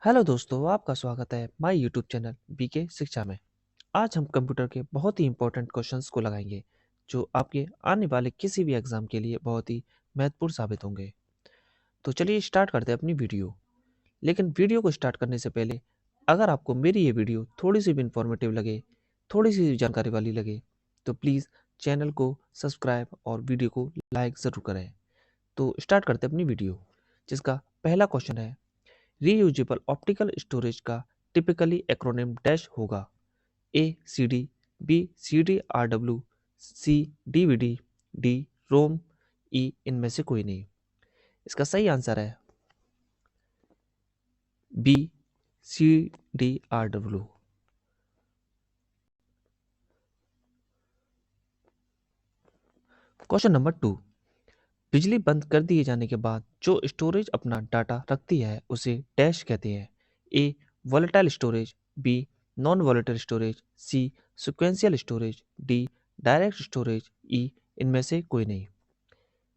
Hello दोस्तों, आपका स्वागत है माय यूट्यूब चैनल बीके शिक्षा में। आज हम कंप्यूटर के बहुत ही इंपॉर्टेंट क्वेश्चंस को लगाएंगे जो आपके आने वाले किसी भी एग्जाम के लिए बहुत ही महत्वपूर्ण साबित होंगे। तो चलिए स्टार्ट करते हैं अपनी वीडियो। लेकिन वीडियो को स्टार्ट करने से पहले अगर आपको मेरी ये वीडियो थोड़ी सी भी इंफॉर्मेटिव लगे, थोड़ी सी जानकारी वाली लगे, तो प्लीज़ चैनल को सब्सक्राइब और वीडियो को लाइक ज़रूर करें। तो स्टार्ट करते हैं अपनी वीडियो, जिसका पहला क्वेश्चन है, रीयूजेबल ऑप्टिकल स्टोरेज का टिपिकली एक्रोनिम डैश होगा। A C D, B C D R W, C D V D, D ROM, E इनमें से कोई नहीं। इसका सही आंसर है B C D R W. Question number 2, बिजली बंद कर दिए जाने के बाद जो स्टोरेज अपना डाटा रखती है उसे डैश कहते हैं। A volatile storage, B non volatile storage, C sequential storage, D direct storage, E इनमें से कोई नहीं।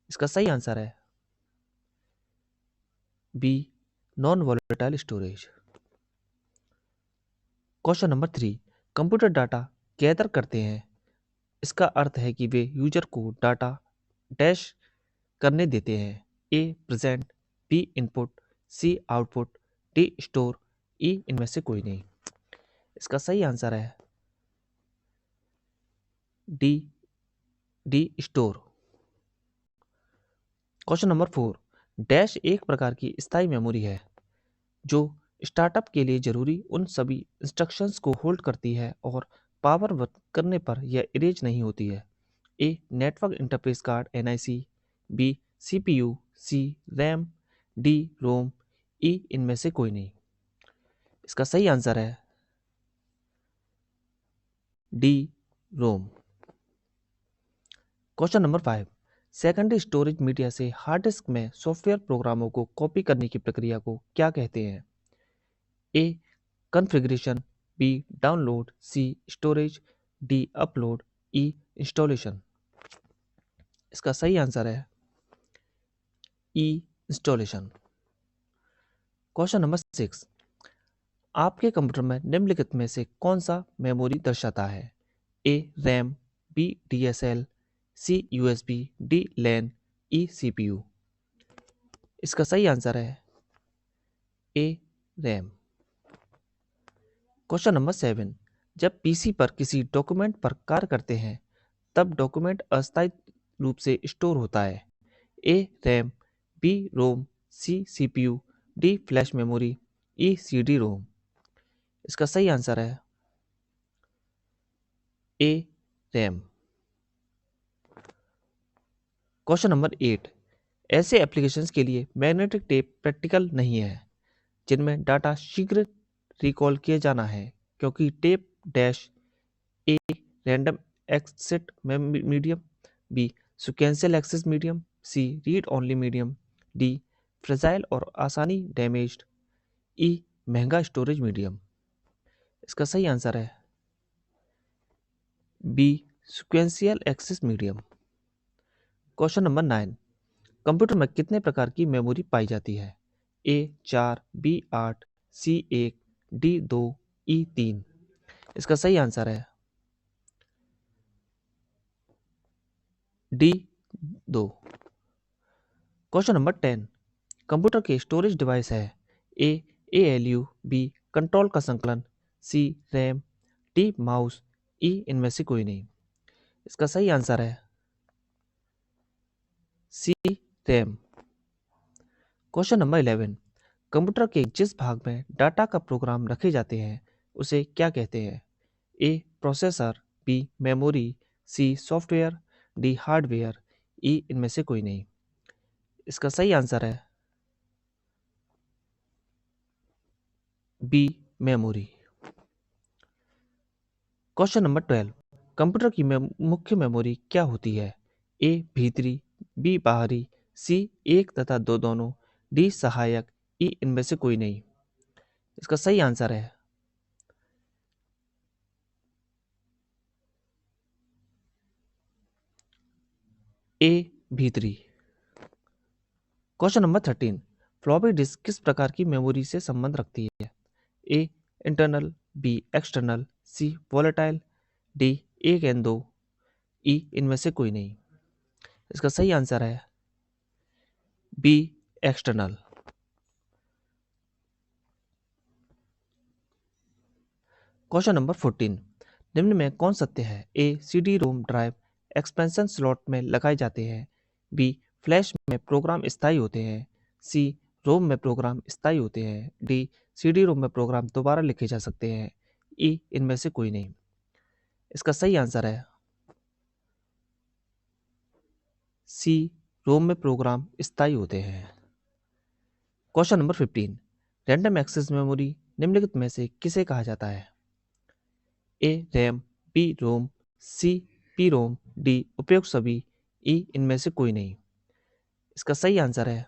इसका सही आंसर है B non volatile storage. Question number 3, computer data gather करते हैं, इसका अर्थ है कि वे यूजर को डाटा डैश करने देते हैं। A present, B input, C output, D store, E इनमें से कोई नहीं। इसका सही आंसर है D D store. Question number 4, dash एक प्रकार की स्थायी मेमोरी है जो स्टार्टअप के लिए जरूरी उन सभी इंस्ट्रक्शंस को होल्ड करती है और पावर वर्क करने पर यह इरेज नहीं होती है। A network interface card NIC, B CPU, C RAM, D ROM, E इनमें से कोई नहीं। इसका सही आंसर है D ROM. Question number 5, secondary storage media से हार्ड डिस्क में सॉफ्टवेयर प्रोग्रामों को कॉपी करने की प्रक्रिया को क्या कहते हैं। ए कॉन्फ़िगरेशन, बी डाउनलोड, सी स्टोरेज, डी अपलोड, ई इंस्टॉलेशन। इसका सही आंसर है ई इंस्टॉलेशन। क्वेश्चन नंबर 6, आपके कंप्यूटर में निम्नलिखित में से कौन सा मेमोरी दर्शाता है। A RAM, B D S L, C USB, D LAN, E CPU. इसका सही आंसर है ए रैम। क्वेश्चन नंबर 7, जब पीसी पर किसी डॉक्यूमेंट पर कार्य करते हैं तब डॉक्यूमेंट अस्थायी रूप से स्टोर होता है। A RAM, B ROM, C CPU, D flash memory, E CD ROM. इसका सही आंसर है ए रैम। क्वेश्चन नंबर 8, ऐसे एप्लीकेशंस के लिए मैग्नेटिक टेप प्रैक्टिकल नहीं है जिनमें डाटा शीघ्र रिकॉल किया जाना है, क्योंकि tape dash A random access medium, B sequential access medium, C read only medium, D fragile और आसानी डैमेज्ड, ई महंगा स्टोरेज मीडियम। इसका सही आंसर है B sequential access medium. Question number 9, computer में कितने प्रकार की मेमोरी पाई जाती है। A 4, B 8, C 1, D 2, E 3। इसका सही आंसर है डी 2। क्वेश्चन नंबर 10, कंप्यूटर के स्टोरेज डिवाइस है। ए एएलयू, बी कंट्रोल का संकलन, C RAM, D mouse, E इनमें से कोई नहीं। इसका सही आंसर है C RAM. Question number 11, computer के जिस भाग में डाटा का प्रोग्राम रखे जाते हैं उसे क्या कहते हैं। A processor, B memory, C software, D hardware, E इनमें से कोई नहीं। इसका सही आंसर है B memory. Question number 12, computer की मुख्य मेमोरी क्या होती है। ए भीतरी, बी बाहरी, सी एक तथा दो दोनों, डी सहायक, ई इनमें से कोई नहीं। इसका सही आंसर है ए भीतरी। क्वेश्चन नंबर 13, फ्लॉपी डिस्क किस प्रकार की मेमोरी से संबंध रखती है? A internal, B external, C volatile, D एक एन दो, ई इनमें से कोई नहीं। इसका सही आंसर है बी एक्सटर्नल। क्वेश्चन नंबर 14, निम्न में कौन सत्य है? ए CD रोम ड्राइव एक्सपेंशन स्लॉट में लगाए जाते हैं, बी फ्लैश में प्रोग्राम स्थायी होते हैं, सी रोम में प्रोग्राम स्थायी होते हैं, डी CD रोम में प्रोग्राम दोबारा लिखे जा सकते हैं, ई इनमें से कोई नहीं। इसका सही आंसर है सी रोम में प्रोग्राम स्थायी होते हैं। Question number 15, random access memory निम्नलिखित में से किसे कहा जाता है? A RAM, B ROM, C P ROM, D उपयुक्त सभी, ई इनमें से कोई नहीं। इसका सही आंसर है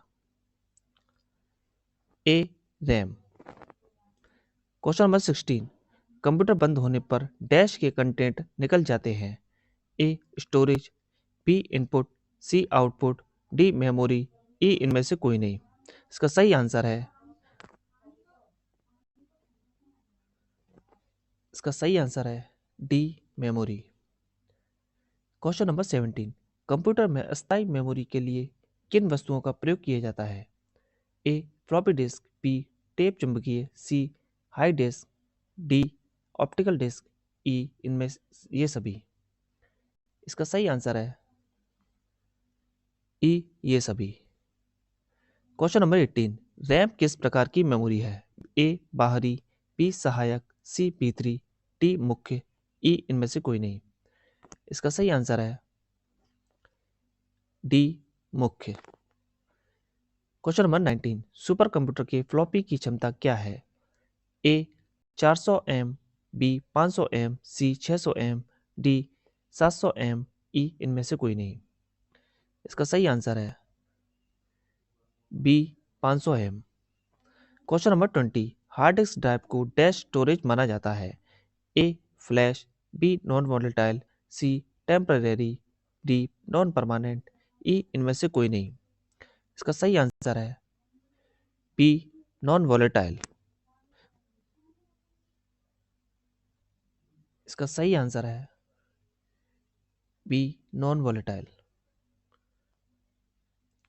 A RAM. Question number 16, computer बंद होने पर डैश के कंटेंट निकल जाते हैं, A storage, B input, C output, D memory, E इनमें से कोई नहीं। इसका सही आंसर है D memory. Question number 17, computer में अस्थायी मेमोरी के लिए किन वस्तुओं का प्रयोग किया जाता है? A floppy disk, B tape चुंबकीय, C high disk, D optical disk, E इनमें ये सभी। इसका सही आंसर है ई ये सभी। क्वेश्चन नंबर 18, रैम किस प्रकार की मेमोरी है? ए बाहरी, बी सहायक, सी भीतरी, डी मुख्य, ई इनमें से कोई नहीं। इसका सही आंसर है डी मुख्य। क्वेश्चन नंबर 19, सुपर कंप्यूटर के फ्लॉपी की क्षमता क्या है? A 400 M, B 500 M, C 600 M, D 700 M, E इनमें से कोई नहीं। इसका सही आंसर है B 500 M. Question number 20, hard disk drive को डैश स्टोरेज माना जाता है? A flash, B non volatile, C temporary, D non permanent, E इनमें से कोई नहीं। इसका सही आंसर है बी नॉन वोलेटाइल। इसका सही आंसर है B non volatile.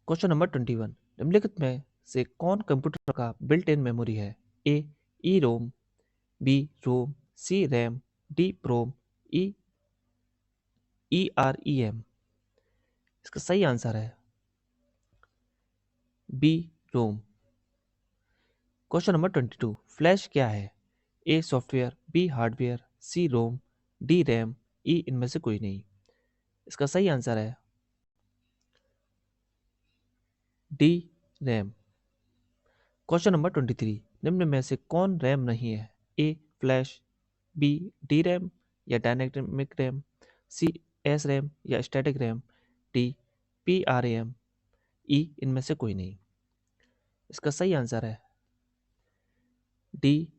Question number 21, निम्नलिखित में से कौन कंप्यूटर का बिल्ट इन मेमोरी है? A E ROM, B ROM, C RAM, D PROM, E EREM। इसका सही आंसर है B ROM. Question number 22, flash क्या है? A software, B hardware, C ROM, D RAM, E इनमें से कोई नहीं। इसका सही आंसर है डी रैम। क्वेश्चन नंबर 23, निम्न में से कौन रैम नहीं है? A flash, B D RAM या dynamic RAM, C S RAM या static RAM, D PRAM, E इनमें से कोई नहीं। इसका सही आंसर है D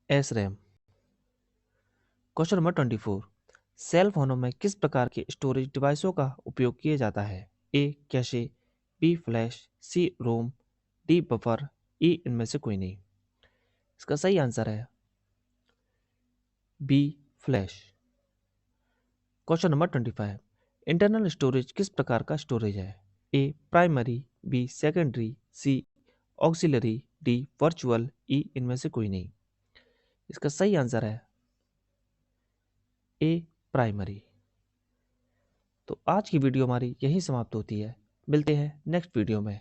S RAM. Question number 24, cell फोनों में किस प्रकार के स्टोरेज डिवाइसों का उपयोग किया जाता है? A cache, B flash, C ROM, D buffer, E इनमें से कोई नहीं। इसका सही आंसर है B flash. Question number 25, internal storage किस प्रकार का स्टोरेज है? A primary, B secondary, C auxiliary, D virtual, E इनमें से कोई नहीं। इसका सही आंसर है ए प्राइमरी। तो आज की वीडियो हमारी यहीं समाप्त होती है। मिलते हैं नेक्स्ट वीडियो में।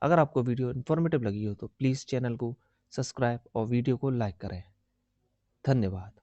अगर आपको वीडियो इन्फॉर्मेटिव लगी हो तो प्लीज़ चैनल को सब्सक्राइब और वीडियो को लाइक करें। धन्यवाद।